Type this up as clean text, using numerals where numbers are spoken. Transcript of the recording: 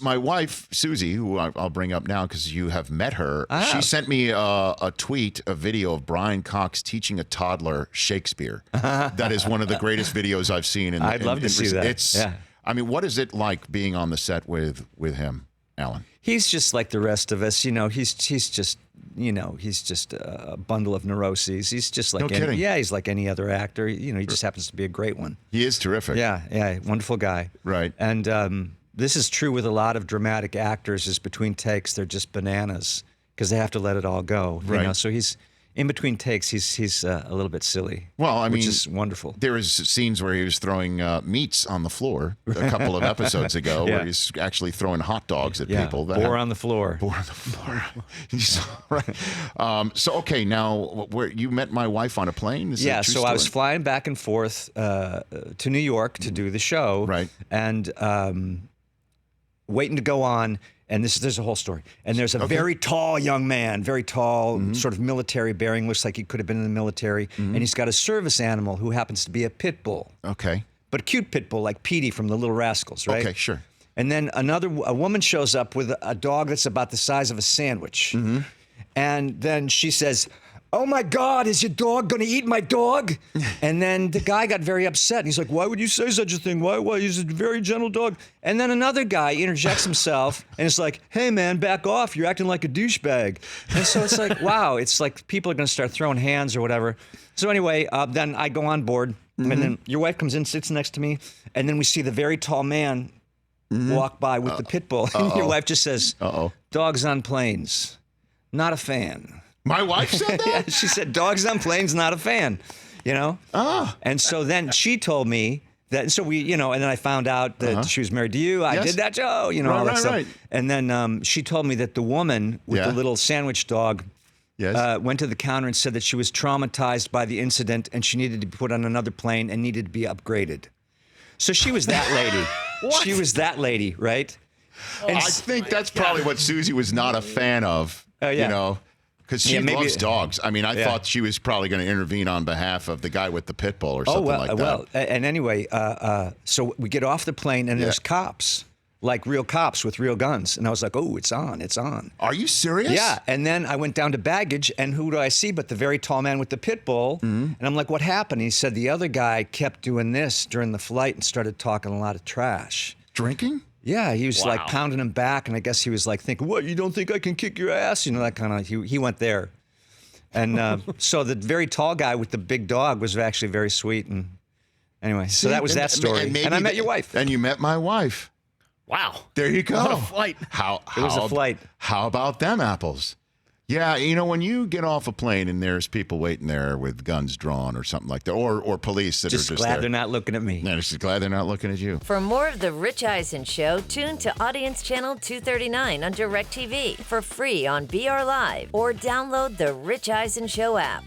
My wife, Suzy, who I'll bring up now because you have met her, she sent me a tweet, a video of Brian Cox teaching a toddler Shakespeare. That is one of the greatest videos I've seen. I'd love to see that. I mean, what is it like being on the set with him, Alan? He's just like the rest of us. He's just a bundle of neuroses. He's just like he's like any other actor. He just happens to be a great one. He is terrific. Yeah, wonderful guy. Right. And this is true with a lot of dramatic actors. Is between takes, they're just bananas because they have to let it all go. Right. So he's in between takes. He's a little bit silly. Well, which is wonderful. There is scenes where he was throwing meats on the floor a couple of episodes ago, where he's actually throwing hot dogs at people. Bore on the floor. Bore on the floor. Right. So okay, now you met my wife on a plane. Is that a true so story? I was flying back and forth to New York to do the show. Right. And waiting to go on, and there's a whole story. And there's a very tall young man, very tall, sort of military bearing, looks like he could have been in the military, and he's got a service animal who happens to be a pit bull. Okay. But a cute pit bull, like Petey from the Little Rascals, right? Okay, sure. And then a woman shows up with a dog that's about the size of a sandwich. And then she says, "Oh my God, is your dog going to eat my dog?" And then the guy got very upset. He's like, "Why would you say such a thing? Why? He's a very gentle dog." And then another guy interjects himself and it's like, "Hey man, back off. You're acting like a douchebag." And so it's like, wow, it's like people are going to start throwing hands or whatever. So anyway, then I go on board and then your wife comes in, sits next to me, and then we see the very tall man walk by with the pit bull. And your wife just says, "Dogs on planes, not a fan." My wife said that? Yeah, she said, "Dogs on planes, not a fan," And so then she told me that, and so we, and then I found out that she was married to you. I did that show, all that stuff. Right. And then she told me that the woman with the little sandwich dog went to the counter and said that she was traumatized by the incident and she needed to be put on another plane and needed to be upgraded. So she was that lady. What? She was that lady, right? And I think that's probably what Suzy was not a fan of, because she loves dogs. I mean, I thought she was probably going to intervene on behalf of the guy with the pit bull or something like that. Well, and anyway, so we get off the plane and there's cops, like real cops with real guns. And I was like, "Oh, it's on, it's on." Are you serious? Yeah. And then I went down to baggage, and who do I see but the very tall man with the pit bull? And I'm like, "What happened?" He said the other guy kept doing this during the flight and started talking a lot of trash. Drinking? Yeah, he was like pounding him back, and I guess he was like thinking, "What, you don't think I can kick your ass?" That kind of, he went there. And so the very tall guy with the big dog was actually very sweet. And anyway, so that was that story. And I met your wife. And you met my wife. Wow. There you go. What a flight. It was a flight. How about them apples? Yeah, when you get off a plane and there's people waiting there with guns drawn or something like that, or police that just are just glad there. they're not looking at me. Yeah, just glad they're not looking at you. For more of The Rich Eisen Show, tune to Audience Channel 239 on DirecTV for free on BR Live or download the Rich Eisen Show app.